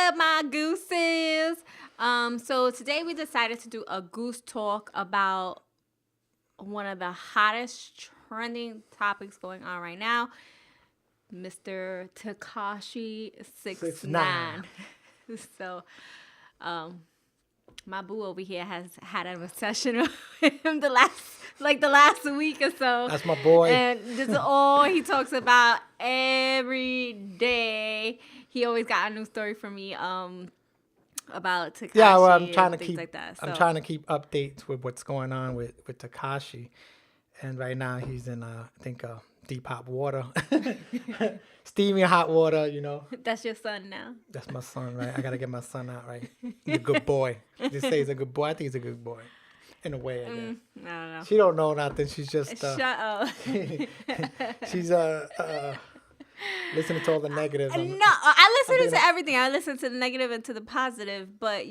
up, my gooses? So today we decided to do a goose talk about one of the hottest trending topics going on right now, Mr. Tekashi 6ix9ine. So, my boo over here has had a session with him the last week or so. That's my boy. And this is all he talks about every day. He always got a new story for me about Tekashi. Yeah, well, I'm trying to things keep like that. So. I'm trying to keep updates with what's going on with Tekashi, and right now he's in I think deep hot water, steamy hot water. You know. That's your son now. That's my son, right? I gotta get my son out, right? He's a good boy. They say he's a good boy. I think he's a good boy, in a way. I guess. I don't know. She don't know nothing. She's just Shut up. she's listening to all the negatives. No, I listen to everything. I listen to the negative and to the positive. But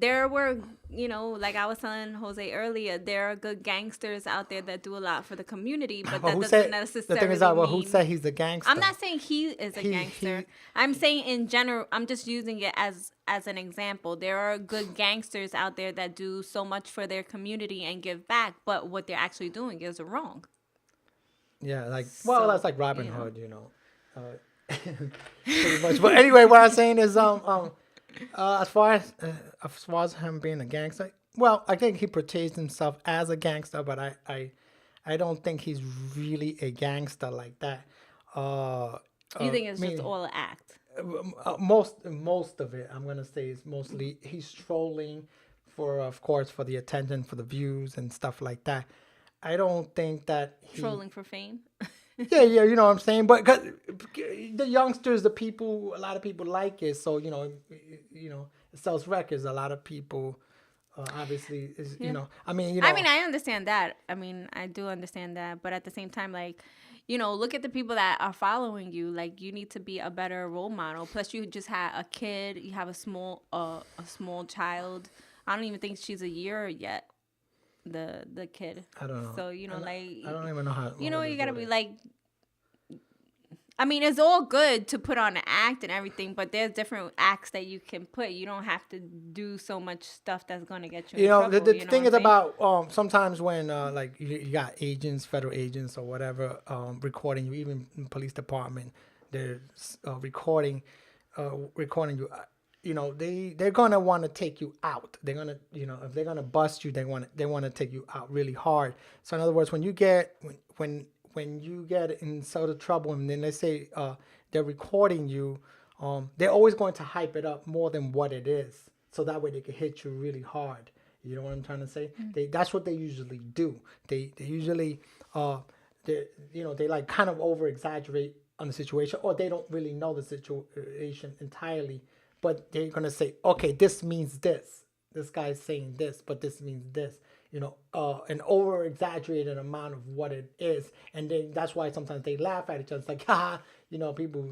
there were, like I was telling Jose earlier, there are good gangsters out there that do a lot for the community, but that doesn't necessarily the thing is that, who said he's a gangster? I'm not saying he is a gangster. I'm saying in general. I'm just using it as an example. There are good gangsters out there that do so much for their community and give back, but what they're actually doing is wrong. Yeah, that's like Robin Hood, pretty much. But anyway, what I'm saying is, as far as him being a gangster, well, I think he portrays himself as a gangster, but I don't think he's really a gangster like that. You think it's just all an act? Most of it, I'm gonna say, is mostly he's trolling of course, for the attention, for the views and stuff like that. I don't think that trolling for fame. yeah, you know what I'm saying. But 'cause the youngsters, a lot of people like it. So it sells records. A lot of people, obviously, I mean, I understand that. I mean, I do understand that. But at the same time, like, look at the people that are following you. Like, you need to be a better role model. Plus, you just had a kid. You have a small child. I don't even think she's a year yet. The kid. I don't know. So I don't even know how. You gotta be like. I mean, it's all good to put on an act and everything, but there's different acts that you can put. You don't have to do so much stuff that's gonna get you. In trouble, the thing is about sometimes when like you got agents, federal agents or whatever, recording you, even in police department, they're recording you. They're gonna want to take you out. They're gonna, if they're gonna bust you, they want to take you out really hard. So in other words, when you get in sort of trouble, and then they say they're recording you, they're always going to hype it up more than what it is, so that way they can hit you really hard. You know what I'm trying to say? Mm-hmm. That's what they usually do. They usually they like kind of over exaggerate on the situation, or they don't really know the situation entirely. But they're going to say, okay, this means this. This guy's saying this, but this means this. An over-exaggerated amount of what it is. And then that's why sometimes they laugh at each other. It's like, people,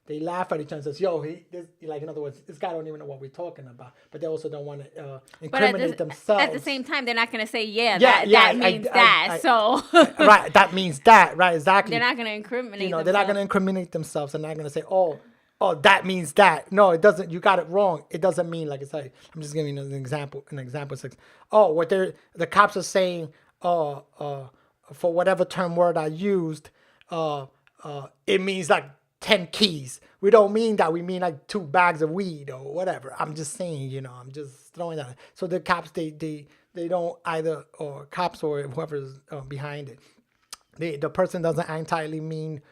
they laugh at each other and says, in other words, this guy don't even know what we're talking about. But they also don't want to incriminate themselves. At the same time, they're not going to say, that means that. So right, that means that. Right, exactly. They're not going to incriminate themselves. They're not going to incriminate themselves. They're not going to say, oh, that means that. No, it doesn't. You got it wrong. It doesn't mean, like I said, I'm just giving you an example. What the cops are saying, for whatever term word I used, it means like 10 keys. We don't mean that. We mean like 2 bags of weed or whatever. I'm just saying, I'm just throwing that. So the cops, they don't either, or cops or whoever's behind it, the person doesn't entirely mean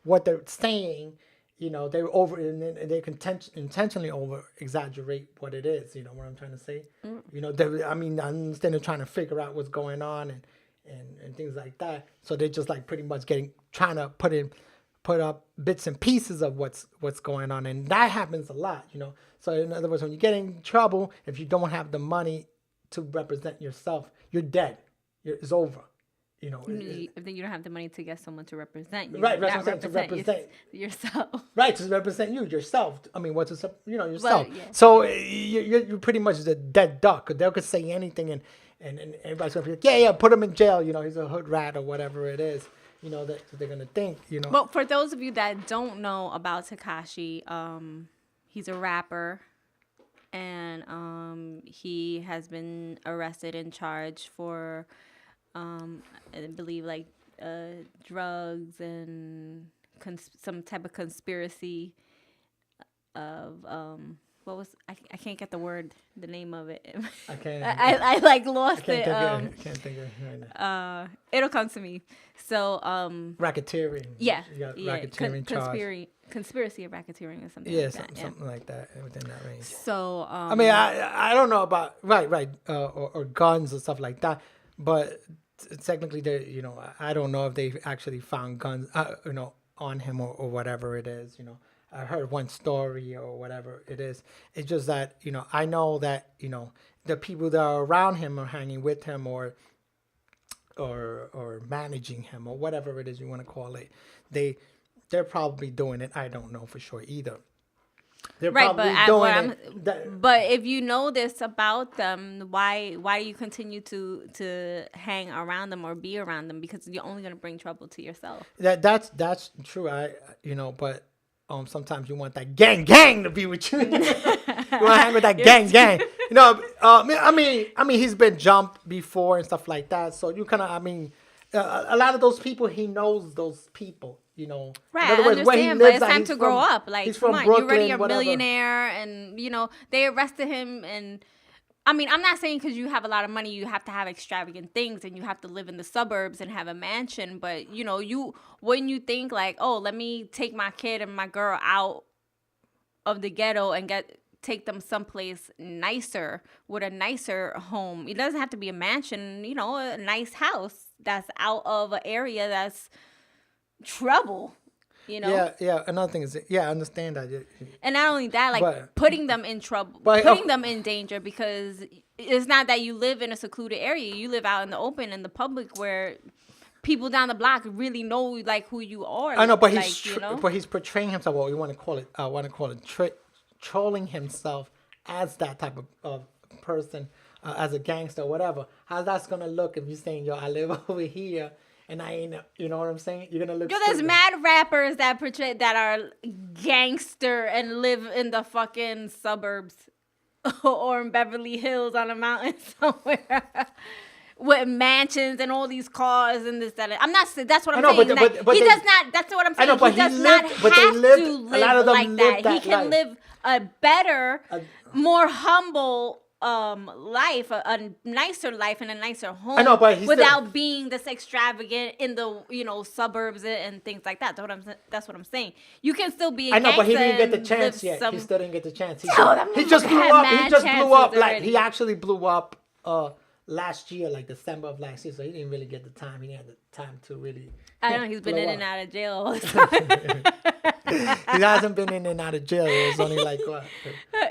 what they're saying. They're over and they can intentionally over exaggerate what it is. You know what I'm trying to say? Mm. I understand they're trying to figure out what's going on and things like that. So they're just like pretty much trying to put up bits and pieces of what's going on, and that happens a lot. So in other words, when you get in trouble, if you don't have the money to represent yourself, you're dead. It's over. If you don't have the money to get someone to represent you, right? To represent yourself, right? To represent yourself. I mean, yourself. Well, yeah. So you're pretty much a dead duck. They could say anything, and everybody's gonna be like, yeah, put him in jail. He's a hood rat or whatever it is. that they're gonna think, But for those of you that don't know about Tekashi, he's a rapper, and he has been arrested and charged for, I believe, like drugs and some type of conspiracy of I can't get the name of it. I can't. I like lost it. I can't think of it right now. It'll come to me. So Racketeering. yeah, You got racketeering charge. Conspiracy of racketeering or something. Yeah, like that. something like that within that range. So I mean, I don't know about right, or guns or stuff like that, but technically, they I don't know if they actually found guns, on him or whatever it is. I heard one story or whatever it is. It's just that I know that the people that are around him or hanging with him or managing him or whatever it is you want to call it, they're probably doing it. I don't know for sure either. They're right, probably but doing it. But if you know this about them, why do you continue to hang around them or be around them? Because you're only going to bring trouble to yourself. That's true. But sometimes you want that gang to be with you. You want to hang with that gang. I mean, he's been jumped before and stuff like that. So you kind of, a lot of those people, he knows those people. Right, in other words, I where he understand, lives but it's time to grow up. Like, he's come from on, Brooklyn, you're already a whatever. millionaire, and they arrested him. And I mean, I'm not saying because you have a lot of money, you have to have extravagant things, and you have to live in the suburbs and have a mansion. But when you think like, oh, let me take my kid and my girl out of the ghetto and take them someplace nicer with a nicer home. It doesn't have to be a mansion, a nice house that's out of an area that's trouble, Yeah. Another thing is, I understand that. And not only that, but putting them in trouble, putting them in danger, because it's not that you live in a secluded area. You live out in the open, in the public, where people down the block really know like who you are. I know, but he's portraying himself. What we want to call it, trolling himself as that type of person, as a gangster, or whatever. How's that's gonna look if you're saying, yo, I live over here and I ain't, you know what I'm saying? You're gonna look. Yo, there's mad rappers that are gangster and live in the fucking suburbs or in Beverly Hills on a mountain somewhere. With mansions and all these cars and this, that. I'm not saying that's what I'm saying. But he does not. That's what I'm saying. I know, but he does not have to live a lot of them like live that. He can live a better, more humble life, a nicer life in a nicer home. I know, but without being this extravagant in the suburbs and things like that. That's what I'm saying. You can still be. I know, but he didn't get the chance yet. He still didn't get the chance. He just blew up. He just blew up. Like he actually blew up. Last year, like December of last year, so he didn't really get the time. He didn't have the time to really. I know he's been in and out of jail all the time. He hasn't been in and out of jail. It was only like what,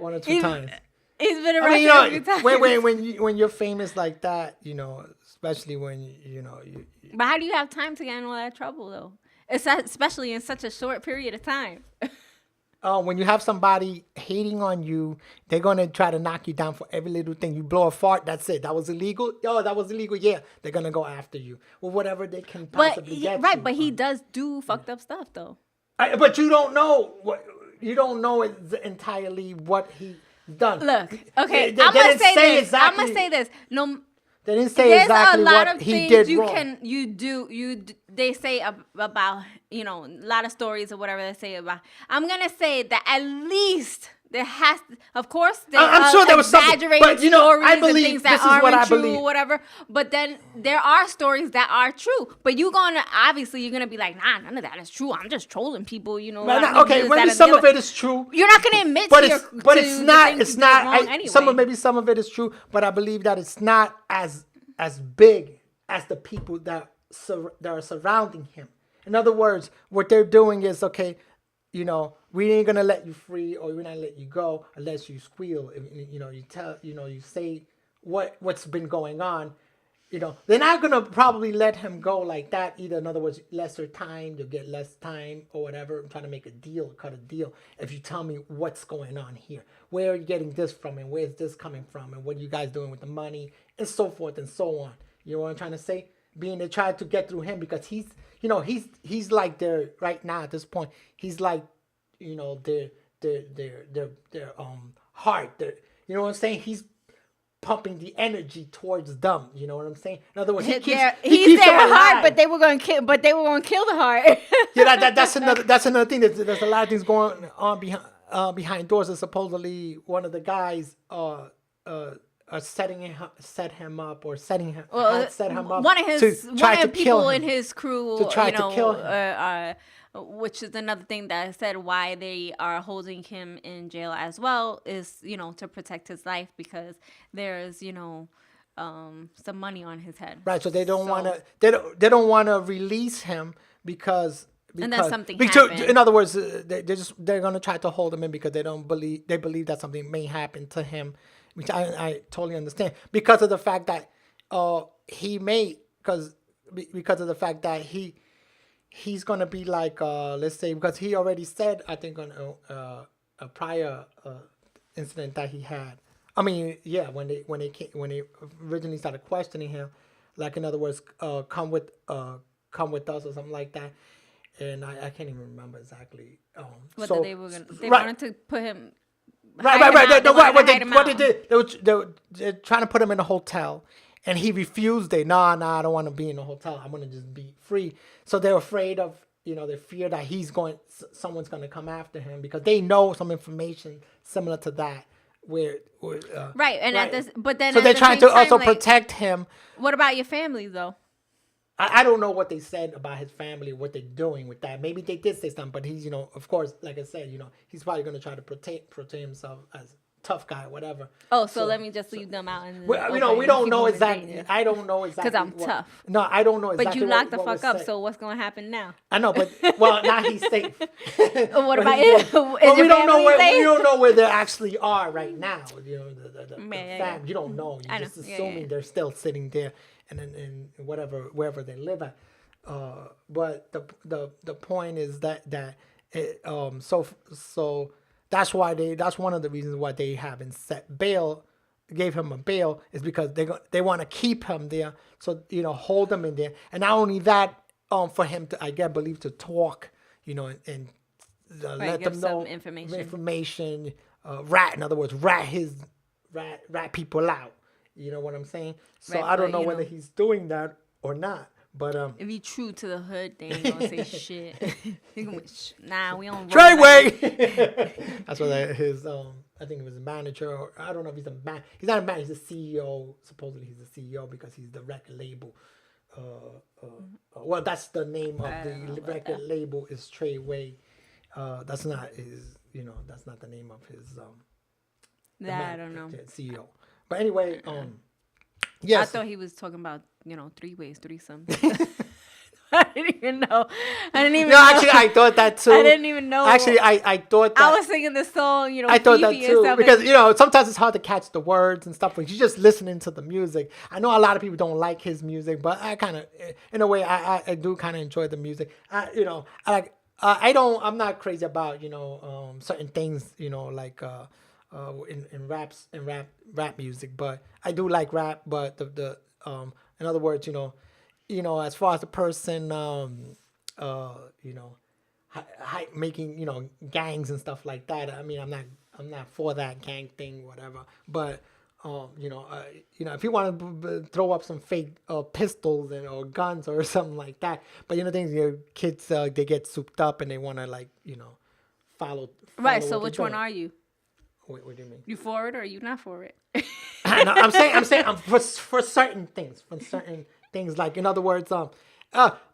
1 or 2 times. He's been arrested a few times. When you're famous like that, especially when you. But how do you have time to get in all that trouble though? Especially in such a short period of time. When you have somebody hating on you, they're going to try to knock you down for every little thing. You blow a fart, that's it. That was illegal? Yo, that was illegal. Yeah, they're going to go after you. Or whatever they can possibly get right, you. But he does do fucked up stuff, though. But you don't know. You don't know entirely what he's done. Look, okay, I'm going to say this. Exactly, I'm going to say this. No. They didn't say exactly what he did wrong. They say about, a lot of stories or whatever they say about. I'm going to say that at least there has to, of course, I'm sure there was something, but stories I believe and things that this is what I aren't true believe. or whatever. But then there are stories that are true. But you're going to be like, nah, none of that is true. I'm just trolling people, Okay, maybe some of it is true. You're not going to admit it's not. It's not. Anyway. Maybe some of it is true, but I believe that it's not as big as the people that are surrounding him. In other words, what they're doing is, okay, we ain't gonna let you free, or we're not let you go unless you squeal. You say what's been going on. They're not gonna probably let him go like that either. In other words, lesser time, you'll get less time or whatever. I'm trying to make a deal, cut a deal. If you tell me what's going on here, where are you getting this from, and where's this coming from, and what are you guys doing with the money, and so forth and so on. You know what I'm trying to say? being they try to get through him because he's like their right now at this point. He's like, their heart. You know what I'm saying? He's pumping the energy towards them. You know what I'm saying? In other words, he keeps their heart, but they were going to kill. But they were going to kill the heart. Yeah, that's another thing. There's a lot of things going on behind doors. And supposedly one of the guys set him up. One of the people in his crew to try to kill him. Which is another thing that I said why they are holding him in jail as well is, to protect his life because there's, some money on his head. Right. So they don't want to, they don't want to release him because and then something happened. In other words, they're going to try to hold him in because they believe that something may happen to him, which I totally understand because of the fact that, because of the fact that he's going to be like, let's say, because he already said, I think, on a prior incident that he had. I mean, yeah, when they originally started questioning him, like, in other words, come with us or something like that. And I can't even remember exactly. They wanted to put him. Right. What they did, they're trying to put him in a hotel. And he refused it. No, I don't want to be in a hotel. I want to just be free. So they're afraid of, they fear that someone's going to come after him because they know some information similar to that. Right, and right. But then so they're trying to also protect him. What about your family though? I don't know what they said about his family, what they're doing with that. Maybe they did say something, but he's, of course, like I said, he's probably going to try to protect himself as tough guy, whatever. Oh, so let me just leave them out. We don't know exactly. I don't know exactly. Because I'm tough. No, I don't know exactly. But you locked the fuck up, so what's going to happen now? I know, but now he's safe. What about it? But we don't know where they actually are right now. The fam. You don't know. You're just assuming they're still sitting there and then wherever they live at. But the point is that so. That's one of the reasons why they haven't gave him a bail is because they want to keep him there. So, hold him in there. And not only that, for him to, believe to talk, and let them know information, in other words, rat people out. You know what I'm saying? So I don't know whether he's doing that or not. But if he true to the hood, they ain't gonna say shit. Nah, we don't. Treyway. That's what his I think it was a manager, or I don't know if he's he's not a manager. He's a CEO. Supposedly he's the CEO because he's the record label. Well, that's the name of the record label is Treyway. That's not his. That's not the name of his. I don't know. CEO. But anyway, yes. I thought he was talking about, three-ways, threesomes. I didn't even know. No, actually, I thought that too. I didn't even know. Actually, I thought that. I was singing the song, I thought that too. Because, sometimes it's hard to catch the words and stuff when you're just listening to the music. I know a lot of people don't like his music, but I kind of, in a way, I do kind of enjoy the music. I'm not crazy about, certain things, like, in rap music, but I do like rap. But in other words, as far as the person, making gangs and stuff like that. I mean, I'm not for that gang thing, whatever. But if you want to throw up some fake pistols or guns or something like that, but things kids they get souped up and they want to follow. Right. So which one are you? What do you mean? You for it or you not for it? No, I'm saying for certain things, like, in other words, all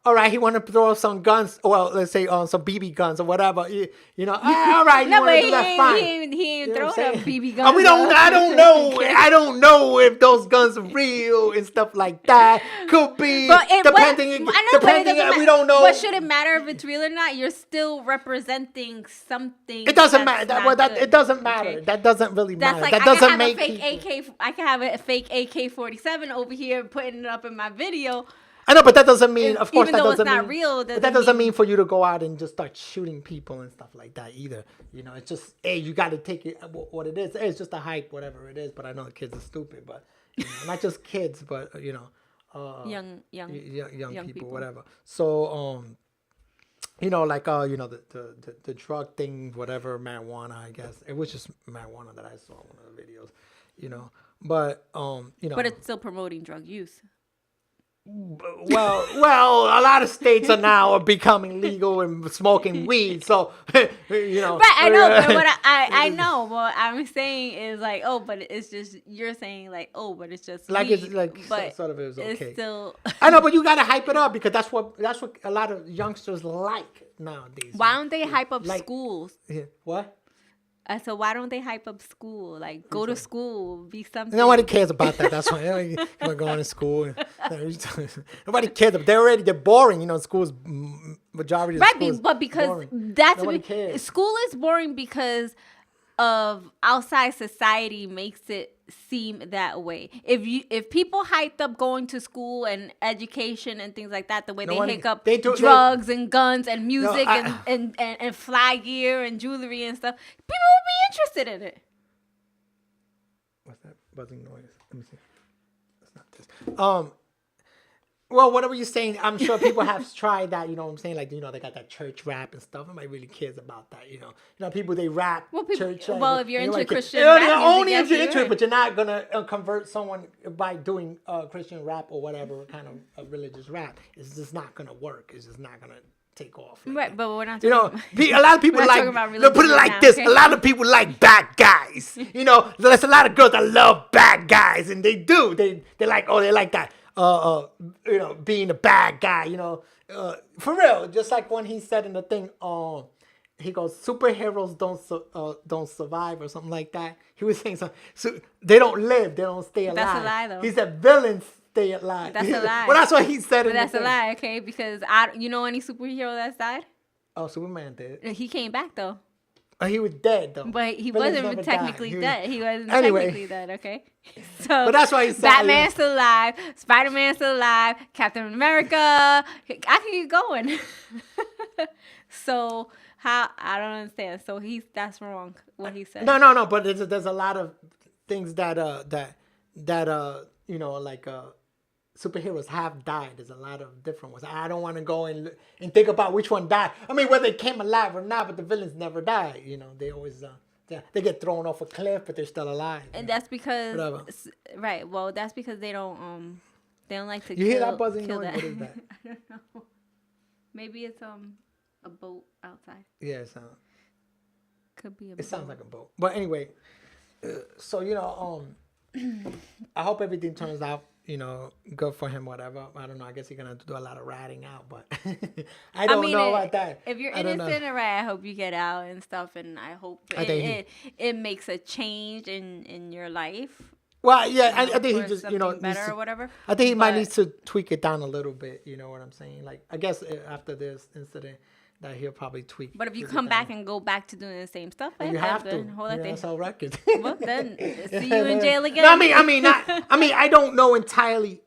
right, he want to throw some guns, well, let's say some BB guns or whatever, all right, no, but he ain't throwing up BB guns. I don't know if those guns are real and stuff like that. Could be, depending. We don't know. But should it matter if it's real or not? You're still representing something. It doesn't matter. It doesn't matter. Okay. That doesn't really matter. Like, that doesn't make I can have a fake AK-47 over here putting it up in my video. I know, but that doesn't mean, of course, even that though doesn't it's not mean, real. But that doesn't mean for you to go out and just start shooting people and stuff like that either. It's just, hey, you got to take it what it is. It's just a hype, whatever it is. But I know the kids are stupid, but not just kids, but young people, whatever. So like the drug thing, whatever, marijuana. I guess it was just marijuana that I saw in one of the videos. But But it's still promoting drug use. well, a lot of states are now becoming legal and smoking weed. So Right, I know, but what I know what I'm saying is like, oh, but it's just you're saying like, oh, but it's just like weed, it's like but sort of it was okay. it's still. I know, but you gotta hype it up because that's what a lot of youngsters like nowadays. Why don't they hype up like, schools? What? So why don't they hype up school? Like go to school, be something. Nobody cares about that. That's why we're going to school. Nobody cares. They're boring. Schools majority of schools. Right, but because boring. nobody cares. School is boring because of outside society makes it seem that way. If people hyped up going to school and education and things like that, the way they hype up drugs and guns and music and fly gear and jewelry and stuff, people would be interested in it. What's that buzzing noise? Let me see. That's not this. Well, whatever you're saying, I'm sure people have tried that. You know what I'm saying? Like, they got that church rap and stuff. Nobody really cares about that. People they rap church. Well, if you're into Christian rap, music, only if you're into it, but you're not gonna convert someone by doing Christian rap or whatever kind of religious rap. It's just not gonna work. It's just not gonna take off. Right, but we're not. A lot of people put it like this. Okay? A lot of people like bad guys. There's a lot of girls that love bad guys, and they do. They like that. Being a bad guy, for real. Just like when he said in the thing, he goes, superheroes don't survive or something like that. He was saying something. So they don't live, they don't stay alive. That's a lie, though. He said villains stay alive. That's a lie. Well, that's what he said. But that's a lie, okay? Because any superhero that's died? Oh, Superman did. He came back though. He was dead though. But he wasn't technically dead. He wasn't technically dead, okay? So but that's why he said Batman's still alive, Spider-Man's still alive, Captain America. I can keep going. So how I don't understand. So that's wrong what he said. No. But there's a lot of things that superheroes have died. There's a lot of different ones. I don't want to go and think about which one died. I mean, whether they came alive or not, but the villains never die. They always they get thrown off a cliff, but they're still alive. And that's because right. Well, that's because they don't like to. You hear that buzzing noise? What is that? I don't know. Maybe it's a boat outside. Yeah, could be a boat. It sounds like a boat. But anyway, so I hope everything turns out good for him, whatever. I don't know. I guess he's gonna do a lot of ratting out, but I don't know about that. If you're innocent and right, I hope you get out and stuff, and I hope it makes a change in your life. Well, yeah, I think he just better or whatever. I think he might need to tweak it down a little bit. You know what I'm saying? Like, I guess after this incident, that he'll probably tweak. But if you come back and go back to doing the same stuff, you have to. That's our record. Well, then see you in jail again. No, I don't know entirely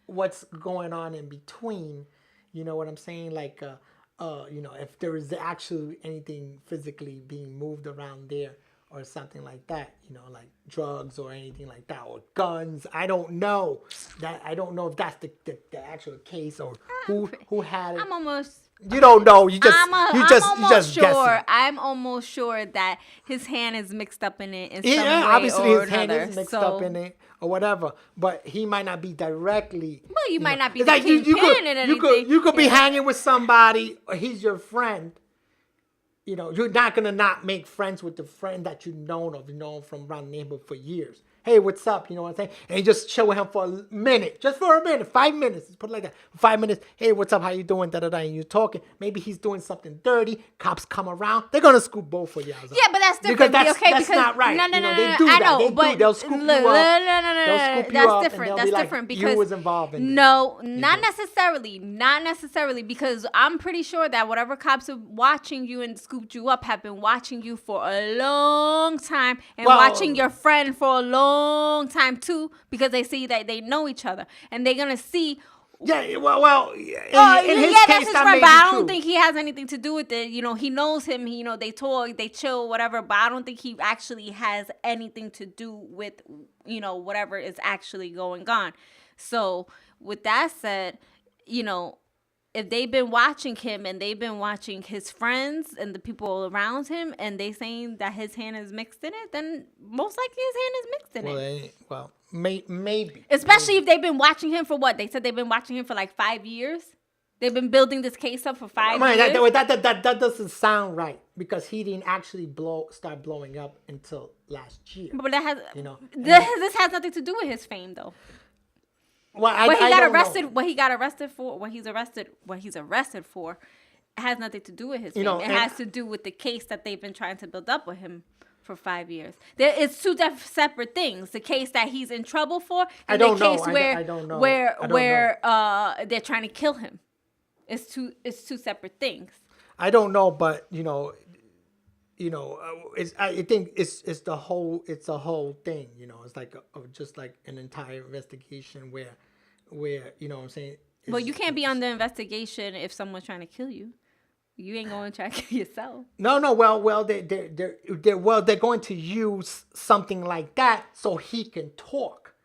what's going on in between. You know what I'm saying? Like, if there is actually anything physically being moved around there or something like that. Like drugs or anything like that, or guns. I don't know that. I don't know if that's the actual case or who had it. I'm almost. You don't know. You just sure. guessing. I'm almost sure that his hand is mixed up in it in some way obviously or his hand another. is mixed up in it or whatever. But he might not be directly. Well, you might not be the kingpin in anything. You could be hanging with somebody, or he's your friend. You're not gonna not make friends with the friend that you've known from around the neighborhood for years. Hey, what's up? You know what I'm saying? And you just show him for a minute, 5 minutes. Just put it like that. 5 minutes. Hey, what's up? How you doing? And you're talking. Maybe he's doing something dirty. Cops come around. They're gonna scoop both of you. Yeah, but that's different. That's not right. No. They do that. They'll scoop you up. No. That's different. That's different because you was involved in. No, not necessarily. Not necessarily, because I'm pretty sure that whatever cops are watching you and scooped you up have been watching you for a long time and watching your friend for a long time too, because they see that they know each other and they're gonna see. Yeah, in his case, that's his friend, but I don't true. think he has anything to do with it. He knows him. They talk, they chill, whatever. But I don't think he actually has anything to do with whatever is actually going on. So with that said, if they've been watching him and they've been watching his friends and the people around him and they saying that his hand is mixed in it, then most likely his hand is mixed in it. Maybe. Especially if they've been watching him for what? They said they've been watching him for like 5 years. They've been building this case up for 5 years. That doesn't sound right because he didn't actually start blowing up until last year. But that has, this has nothing to do with his fame, though. Well, what he got arrested for, what he's arrested for, has nothing to do with his fame. It has to do with the case that they've been trying to build up with him for 5 years. It's two separate things. The case that he's in trouble for, and the case where they're trying to kill him. It's two separate things. I don't know, but I think it's the whole thing. It's like just like an entire investigation where you know what I'm saying. Well, you can't be under investigation if someone's trying to kill you. You ain't going to try to kill yourself. No. Well, they're going to use something like that so he can talk.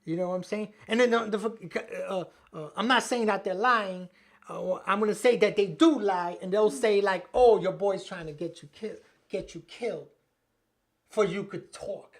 You know what I'm saying? And then I'm not saying that they're lying. I'm going to say that they do lie, and they'll say like, "Oh, your boy's trying to get you killed, for you could talk."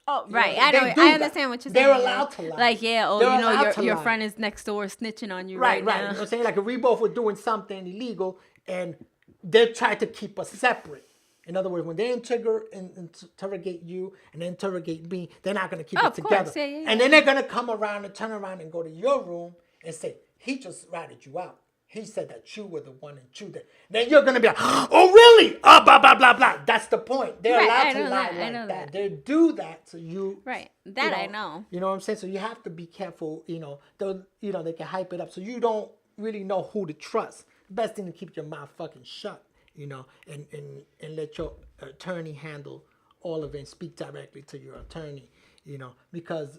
Oh, right. I understand what you're saying. They're allowed to lie. Like, your friend is next door snitching on you right now. You know what I'm saying? Like, if we both were doing something illegal, and they're trying to keep us separate. In other words, when they interrogate you and interrogate me, they're not going to keep it together. Course. Yeah. And then they're going to come around and turn around and go to your room and say, he just ratted you out. He said that you were the one and you did. Then you're going to be like, oh, really? Oh, blah, blah, blah, blah. That's the point. They're allowed to lie like that. They do that so you... Right. That I know. You know what I'm saying? So you have to be careful. They can hype it up. So you don't really know who to trust. The best thing to keep your mouth fucking shut, and let your attorney handle all of it and speak directly to your attorney, because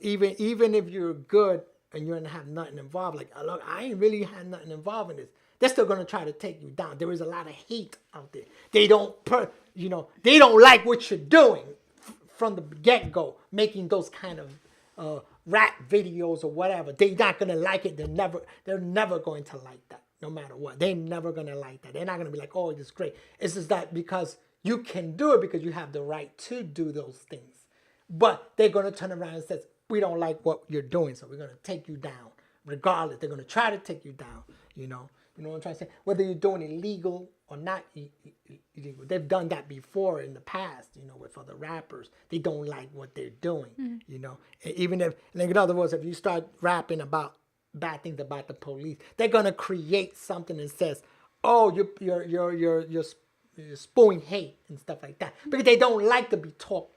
even if you're good, and you're gonna have nothing involved. Like, look, I ain't really had nothing involved in this. They're still gonna try to take you down. There is a lot of hate out there. They don't like what you're doing from the get-go, making those kind of rap videos or whatever. They're not gonna like it. They're never going to like that, no matter what. They're never gonna like that. They're not gonna be like, oh, this is great. It's just that because you can do it because you have the right to do those things. But they're gonna turn around and say, we don't like what you're doing, so we're going to take you down. Regardless, they're going to try to take you down, You know what I'm trying to say? Whether you're doing illegal or not illegal. They've done that before in the past, with other rappers. They don't like what they're doing, Even if, like in other words, if you start rapping about bad things about the police, they're going to create something that says, oh, you're spewing hate and stuff like that. Because they don't like to be talked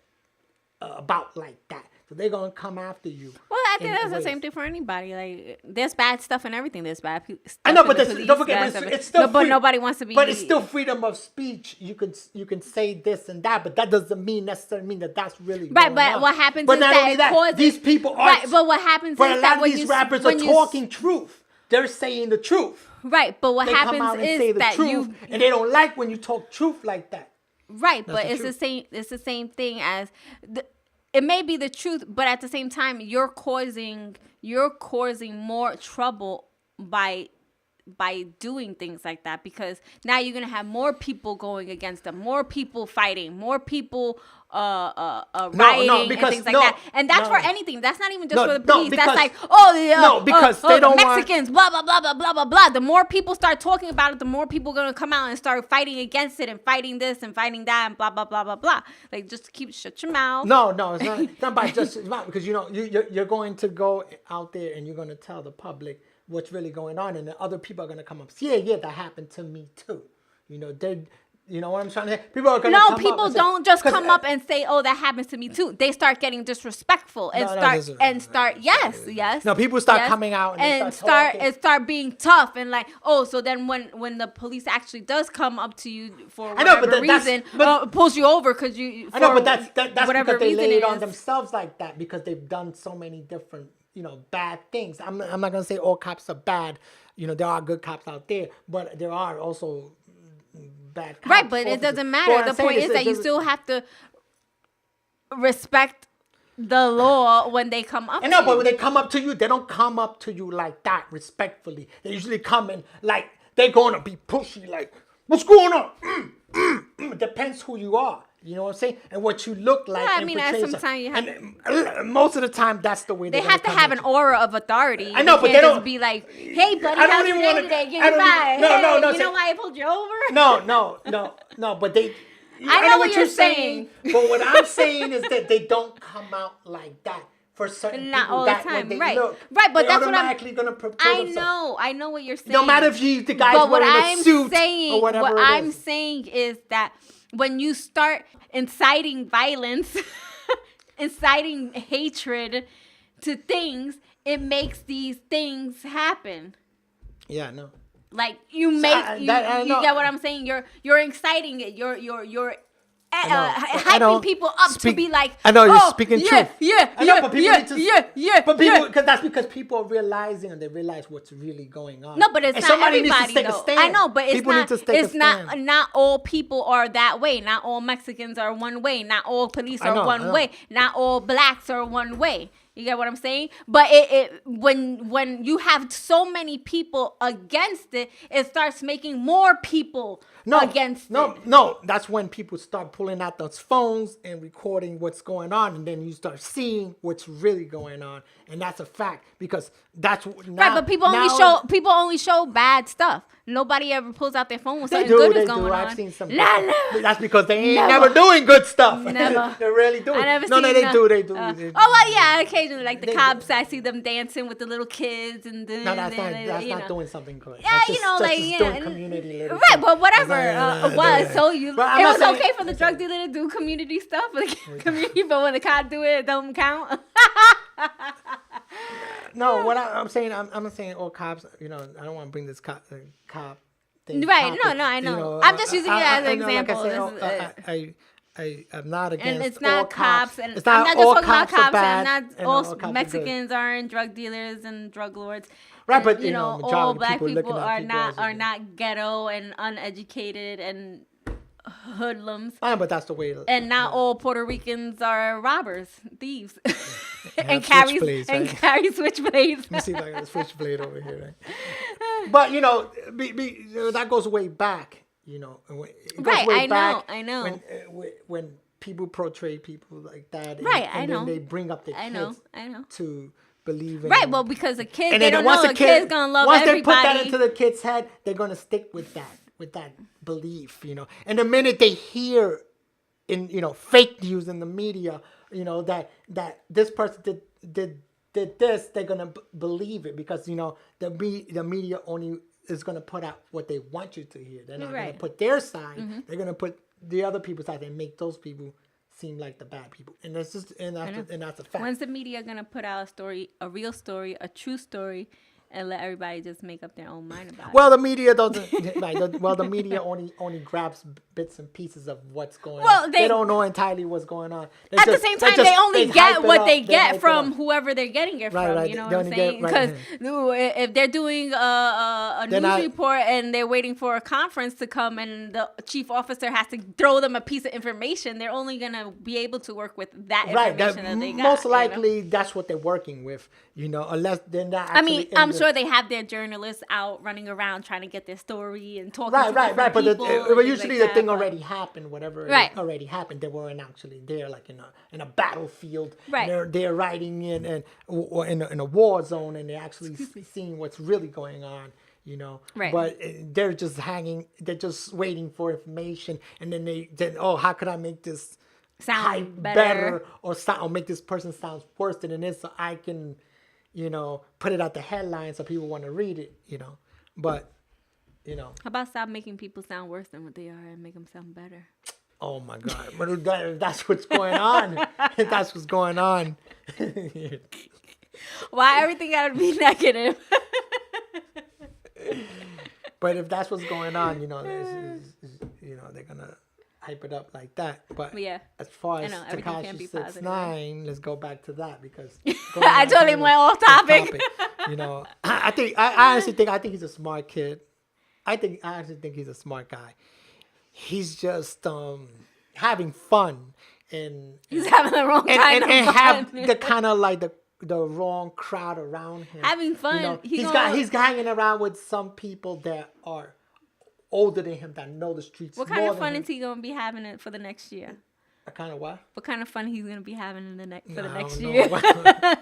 about like that. So they're going to come after you. Well, I think that's the same thing for anybody. Like, there's bad stuff in everything. There's bad stuff. I know, but don't forget, it's still but nobody wants to be. But it's still freedom of speech. You can say this and that, but that doesn't necessarily mean that that's really right. But what happens is that these people are right. But what happens is that when these rappers are talking truth. They're saying the truth. Right, but what happens is that and they don't like when you talk truth like that. Right, but it's the same. It's the same thing as it may be the truth, but at the same time, you're causing more trouble by doing things like that, because now you're gonna have more people going against them, more people fighting, more people rioting and things like that. And that's for anything. That's not even just for the police. That's like, because they don't Mexicans, blah blah blah blah blah blah blah. The more people start talking about it, the more people are gonna come out and start fighting against it and fighting this and fighting that and blah blah blah blah blah. Like, just shut your mouth. No, it's not. It's not by just it's not, because you're going to go out there and you're going to tell the public what's really going on, and then other people are going to come up. Yeah, that happened to me too. You know what I'm trying to say? People are going to come people up don't just come up and say, "Oh, that happens to me too." They start getting disrespectful and start. Yes. No, people start coming out and start being tough and like, oh, so then when the police actually does come up to you for whatever reason, pulls you over because you. I know, but that's because they lay it on themselves like that, because they've done so many different bad things. I'm not going to say all cops are bad. There are good cops out there, but there are also bad cops. Right, but it doesn't matter. The point is that you still have to respect the law when they come up. I know, but when they come up to you, they don't come up to you like that respectfully. They usually come in like they're gonna be pushy, like, what's going on? It depends who you are. You know what I'm saying? And what you look like. Yeah, I mean, at some time you have. And most of the time, that's the way They have to have an aura of authority. I know, but they they don't don't be like, "Hey, buddy, I don't how's even your day wanna- today? Give I me don't five. even- no, Hey, no, you know why I pulled you over? No. But they. I know what you're saying. But what I'm saying is that they don't come out like that for certain Not people. all the That time, when they right? look, Right, but they're that's what I'm. automatically gonna propel themselves. I know what you're saying. No matter if the guy's But what wearing I'm a suit saying, or whatever what it I'm is. saying is that when you start inciting violence, inciting hatred to things, it makes these things happen. Yeah, no. Like you So make you know. get what I'm saying. You're inciting it. You're I hyping know. people up to be like. I know you're oh, speaking yeah, truth. Yeah, I know, yeah, but people yeah, need to. yeah. But people, yeah. because people are realizing and they realize what's really going on. No, but it's and not somebody everybody needs to take though. a stand. I know, but it's people not. Need to take It's a not. stand. Not all people are that way. Not all Mexicans are one way. Not all police I are know. one way. Not all blacks are one way. You get what I'm saying? But when you have so many people against it, it starts making more people against it. No, that's when people start pulling out those phones and recording what's going on, and then you start seeing what's really going on, and that's a fact because that's now, right. But people only show bad stuff. Nobody ever pulls out their phone when something good is going on. I've seen some. Never. That's because they ain't never doing good stuff. Never. They're really doing. I never No, seen they do. They do. oh well, yeah. Occasionally, like the They cops, I see them dancing with the little kids and the. No, that's not doing something good. Yeah, that's you just, know, that's like just yeah, doing community little right, stuff. but whatever. So it was saying, okay for the drug dealer to do community stuff, community, but when the cop do it, it don't count. No, what I'm saying, I'm not saying all cops. You know, I don't want to bring this cop thing. Right? topic, No, I know. you know, I'm just using it as an know, like example. I'm not against and it's all not cops, and it's I'm not just all talking about cops, bad, and not all cops Mexicans aren't drug dealers and drug lords. Right, and, but you know, majority all of black people are are not ghetto and uneducated and hoodlums. But that's the way. And not all Puerto Ricans are robbers, thieves, and carry switchblades. Let me see if I got a switchblade over here. Right? But you know, that goes way back. You know, it goes right? way back I know. When people portray people like that, right? And I know. then they bring up the kids. I know. To believe in. Right, well, because a kid, and they don't know a kid's gonna love once everybody. Once they put that into the kid's head, they're gonna stick with that belief, you know. And the minute they hear in, you know, fake news in the media, you know, that this person did this, they're gonna believe it because, you know, the media only is gonna put out what they want you to hear. They're not gonna put their side. Mm-hmm. They're gonna put the other people's side and make those people seem like the bad people, and that's a fact. When's the media gonna put out a story, a real story, a true story, and let everybody just make up their own mind about it? Well, the media doesn't. The media only grabs bits and pieces of what's going on. They don't know entirely what's going on. At the same time, they only get what they get from whoever they're getting it from. Right. You know what I'm saying? Because if they're doing a news report and they're waiting for a conference to come and the chief officer has to throw them a piece of information, they're only gonna be able to work with that information that they got. Most likely, that's what they're working with. You know, unless they're not. Actually I'm sure they have their journalists out running around trying to get their story and talking to right. But usually the thing already happened. Whatever already happened, they weren't actually there, like in a battlefield. Right. They're riding or in a war zone, and they're actually seeing what's really going on. You know, right. But they're just hanging. They're just waiting for information, and then how could I make this sound better or make this person sound worse than it is, so I can, you know, put it at the headline so people want to read it, you know. But, you know. How about stop making people sound worse than what they are and make them sound better? Oh, my God. But that's what's going on. That's what's going on. Why everything got to be negative? But if that's what's going on, you know, they're going to hype it up like that. But as far as Tekashi 6ix9ine, let's go back to that because I totally went off topic. You know, I honestly think he's a smart kid. I actually think he's a smart guy. He's just having fun and He's having the wrong kind and of have fun. the kind of like the wrong crowd around him. Having fun. You know, He's he's hanging around with some people that are older than him that know the streets. What kind more of than fun him. is he gonna be having it for the next year? A kind of what? What kind of fun he's gonna be having in the next I next don't year? know. I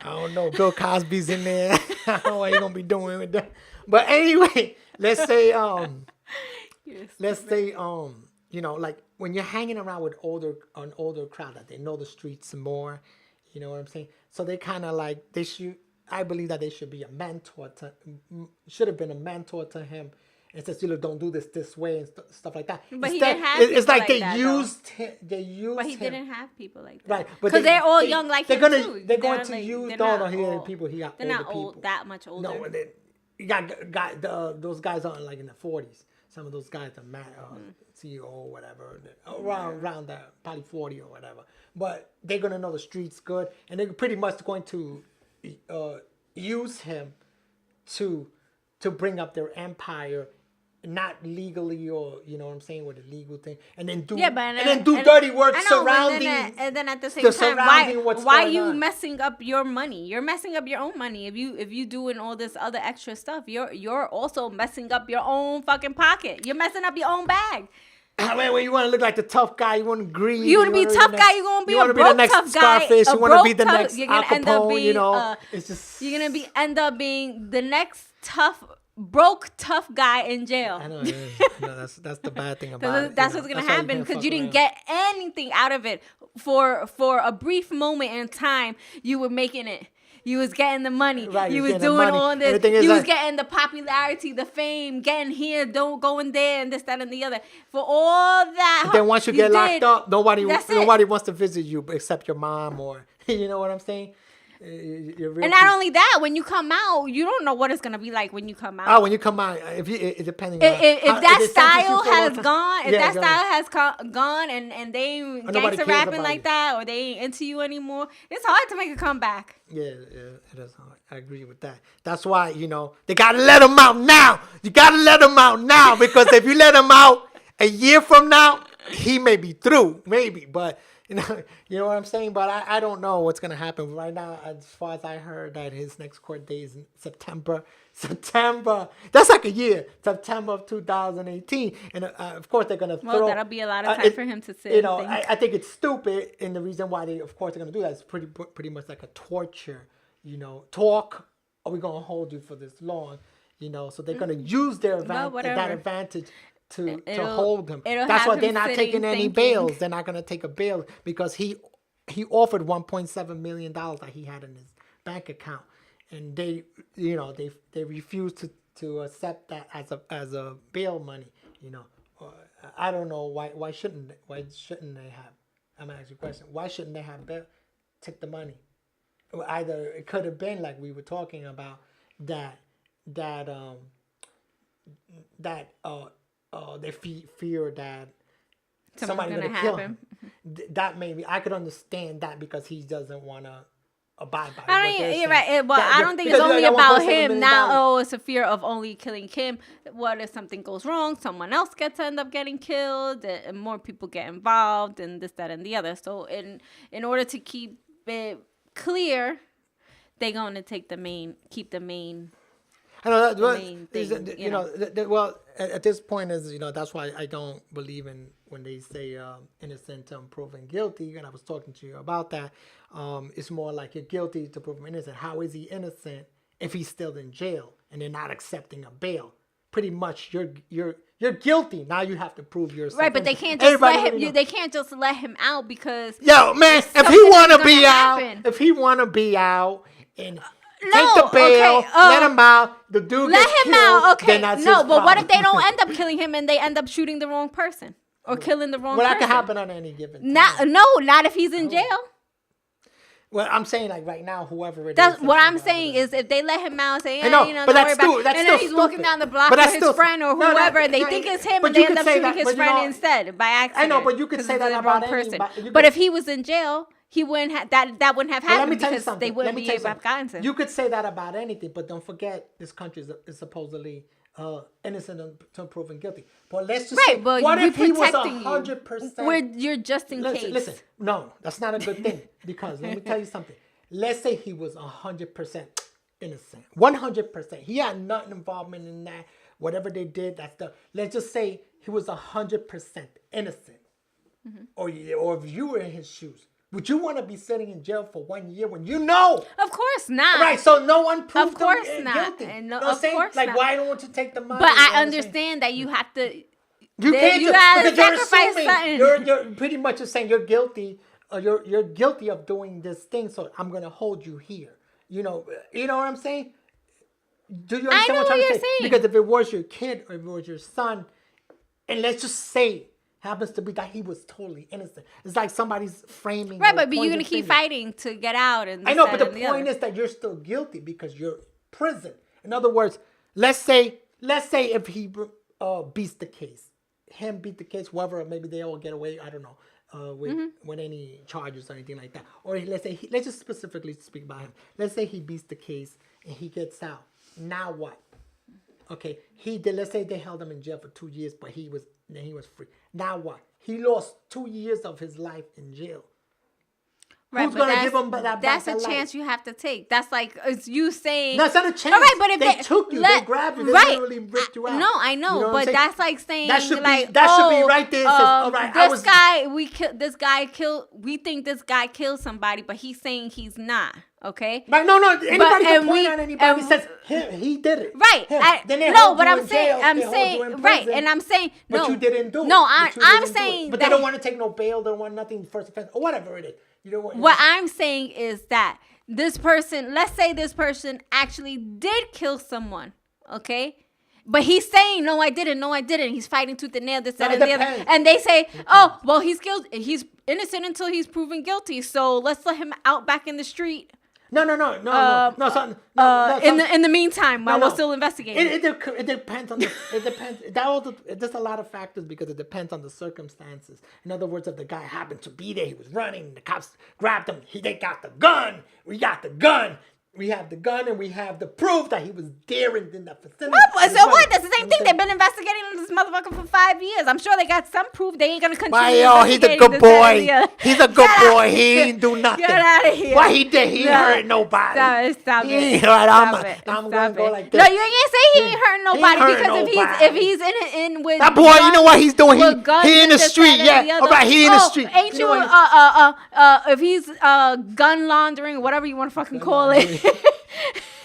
don't know. Bill Cosby's in there. I don't know what he's gonna be doing with that. But anyway, let's say you know, like when you're hanging around with an older crowd that they know the streets more, you know what I'm saying? So they kind of like I believe that they should be a mentor should have been a mentor to him. And says, you know, don't do this way and stuff like that. But Instead, he didn't have it's like people like they that, used him. They used But he him. didn't have people like that. Right, because they're all young like him too. They're going to like, use. they're No, not he had old. people. He got They're older not old, people. that much older. No, you got those guys are like in the 40s. Some of those guys are CEO or whatever, around that, probably 40 or whatever. But they're gonna know the streets good, and they're pretty much going to use him to bring up their empire. Not legally, or you know what I'm saying, with a legal thing, and then do dirty work surrounding. And then at the same time, why are you messing up your money? You're messing up your own money. If you doing all this other extra stuff, you're also messing up your own fucking pocket. You're messing up your own bag. When you want to look like the tough guy, you want to greed. You want to be a tough guy. You're gonna be a broke tough guy. Scarface. You want to be the next You're gonna end up being, you know. It's just you're gonna end up being the next broke tough guy in jail. I know. That's the bad thing about it. That's what's gonna happen because you didn't get anything out of it. For a brief moment in time, you were making it. You was getting the money. Right, you was doing all this. You was getting the popularity, the fame, getting here, going there, and this, that, and the other. For all that. And then once you get locked up, nobody wants to visit you except your mom, or you know what I'm saying. And not only that, when you come out, you don't know what it's gonna be like when you come out. Oh, when you come out, depending on if that style has gone, and they ain't gangster rapping like that, or they ain't into you anymore, it's hard to make a comeback. Yeah, it is hard. I agree with that. That's why, you know, they gotta let them out now. You gotta let them out now, because if you let him out a year from now, he may be through, maybe, but. You know what I'm saying? But I don't know what's going to happen. Right now, as far as I heard, that his next court date is in September. That's like a year. September of 2018. And of course, they're going to throw... Well, that'll be a lot of time for him to sit. You know, I think it's stupid. And the reason why they, of course, are going to do that is pretty much like a torture. You know, talk. Are we going to hold you for this long? You know, so they're going to use that advantage to hold him. That's why they're not taking any bails. They're not going to take a bail because he offered $1.7 million that he had in his bank account, and they refused to accept that as a bail money. You know, I don't know why shouldn't they have? I'm gonna ask you a question. Why shouldn't they have bail? Take the money. Either it could have been like we were talking about that they fear that somebody's gonna kill him. That maybe I could understand that because he doesn't want to abide by. You're right. I don't think it's only about him. Now, it's a fear of only killing Kim. What if something goes wrong? Someone else end up getting killed, and more people get involved, and this, that, and the other. So, in order to keep it clear, they're going to keep the main. I know that, main thing, you know. Well, at this point, that's why I don't believe in when they say innocent until proven guilty. And I was talking to you about that. It's more like you're guilty to prove him innocent. How is he innocent if he's still in jail and they're not accepting a bail? Pretty much, you're guilty. Now you have to prove yourself. Right, but they can't just let him. They can't just let him out because. Yo, man, if he want to be out, and. Take the bail, let him out. The dude let gets him killed, out. Okay, then that's no, his but what problem. if they don't end up killing him and they end up shooting the wrong person or killing the wrong person? Well, that could happen on any given time. Not if he's in jail. Well, I'm saying like right now, whoever it That's is. what I'm saying is if they let him out, say, I know, don't but that's worry about it. And then he's stupid. walking down the block with his friend or whoever, and they think it's him, and they end up shooting his friend instead by accident. I know, but you could say that about anybody. But if he was in jail, he wouldn't have that wouldn't have happened because they wouldn't be able to have gotten to him. You could say that about anything, but don't forget this country is supposedly innocent until proven guilty. But let's just Right, say, but what we're if he was protecting you. 100%? Where you're just in case. Listen, no, that's not a good thing because let me tell you something. Let's say he was 100% innocent, 100%. He had nothing involvement in that. Whatever they did, that's the. Let's just say he was 100% innocent, or if you were in his shoes, would you want to be sitting in jail for 1 year when you know? Of course not. Right, so no one proved Of course him not. guilty. No, You know what of I'm saying? course Like, not. why don't you take the money? But You know what I I'm saying? understand that you have to. You can't you just, gotta because you're sacrifice assuming something. you're pretty much just saying you're guilty. You're guilty of doing this thing, so I'm gonna hold you here. You know what I'm saying? Do you understand know what I'm what trying you're to say? saying. Because if it was your kid or if it was your son, and let's just say happens to be that he was totally innocent, it's like somebody's framing. Right, or but you're pointing gonna keep fingers. fighting to get out, and I know, this, but that, the and point other. is that you're still guilty because you're prison. In other words, let's say if he beats the case, him beat the case, whoever, maybe they all get away. I don't know. With any charges or anything like that. Or let's say let's just specifically speak about him. Let's say he beats the case and he gets out. Now what? Okay, he did. Let's say they held him in jail for 2 years, but he was free. Now what? He lost 2 years of his life in jail. Right, Who's but gonna give him that? That's back a that chance life? you have to take. That's like it's you saying. No, it's not a chance. All right, but if they took you, they grabbed you, they literally ripped you out. No, I know, You know what I'm but saying? that's like saying That should like, be right there. It says, all right, this guy killed. We think this guy killed somebody, but he's saying he's not. Okay. Right? No. Anybody can point at anybody and says he did it. Right. Him. Then they No, hold but you I'm in saying, jail, I'm they hold you saying, in right, prison, and I'm saying, no. But you didn't do it. No, I'm saying but that they don't want to take no bail. They don't want nothing first offense or whatever it is. You know what I'm saying is that this person, let's say this person actually did kill someone, okay? But he's saying, no, I didn't. He's fighting tooth and nail, this, that, and the other. And they say, oh, well, he's innocent until he's proven guilty. So let's let him out back in the street. No. In the meantime, while we're still investigating, it depends on there's a lot of factors because it depends on the circumstances. In other words, if the guy happened to be there, he was running, the cops grabbed him, they got the gun, we got the gun. We have the gun and we have the proof that he was there in that facility. So what? That's the same thing. They've been investigating this motherfucker for 5 years. I'm sure they got some proof. They ain't gonna continue. He's a good boy. He's a good boy. He ain't do nothing. Get out of here. Why he did? He ain't hurt nobody. Stop it. I'm going to go like this. No, you ain't say he ain't hurt nobody because if he's in with that boy, guns, you know what he's doing? He in the this, street. that, Yeah. All right, he in the street. Ain't you if he's gun laundering, whatever you want to fucking call it.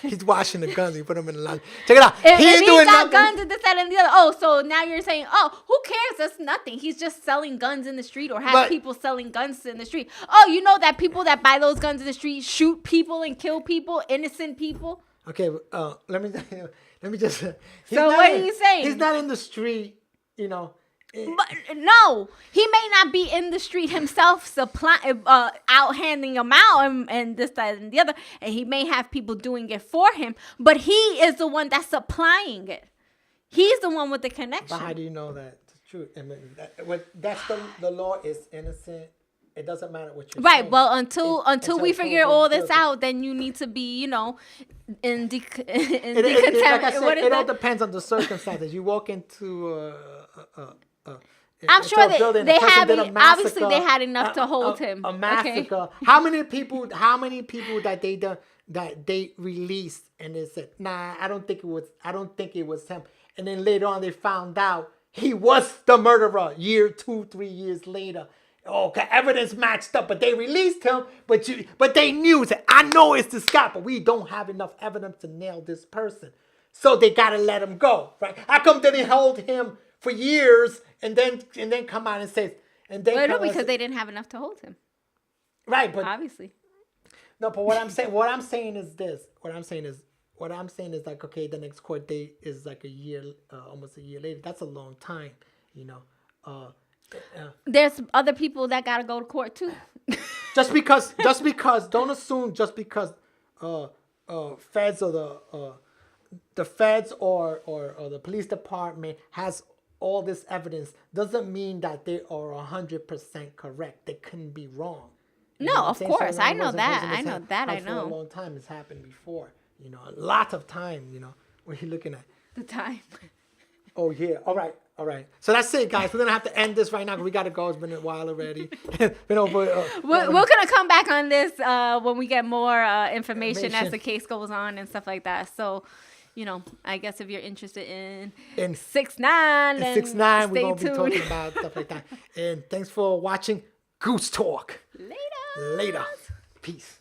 He's washing the guns. He put them in the laundry. Check it out. If He ain't doing got nothing. guns and this, that, and the other. Oh, so now you're saying, oh, who cares? That's nothing. He's just selling guns in the street or has people selling guns in the street. Oh, you know that people that buy those guns in the street shoot people and kill people, innocent people? Okay, let me just. So what are you saying? He's not in the street, you know. But no, he may not be in the street himself, out handing them out and this, that, and the other, and he may have people doing it for him. But he is the one that's supplying it. He's the one with the connection. But how do you know that it's true? I mean, that's the law is innocent. It doesn't matter what you're saying. Well, until we figure all this out, then you need to be, in decontamination. Like I said, it all depends on the circumstances. You walk into I'm sure they have obviously they had enough to hold him. A massacre. Okay. How many people that they released and they said, nah, I don't think it was him. And then later on they found out he was the murderer 2-3 years later. Okay, evidence matched up, but they released him, but they knew that I know it's this guy, but we don't have enough evidence to nail this person. So they gotta let him go. Right? How come they didn't hold him for years and then come out and say because they didn't have enough to hold him. Right, but obviously. No, but what I'm saying is this. What I'm saying is like, okay, the next court date is like a year, almost a year later. That's a long time, you know. There's other people that gotta go to court too. just because don't assume just because feds or the feds or the police department has all this evidence doesn't mean that they are 100% correct. They couldn't be wrong. No, of course. I know that. I know. For a long time, it's happened before. You know, a lot of time. You know, when you're looking at The time. Oh yeah. All right. So that's it, guys. We're gonna have to end this right now because we gotta go. It's been a while already. Been over. We're gonna come back on this when we get more information as the case goes on and stuff like that. So, I guess if you're interested in 6ix9ine, then 6ix9ine, we're gonna stay be tuned. talking about stuff like that. And thanks for watching Goose Talk. Later. Later. Peace.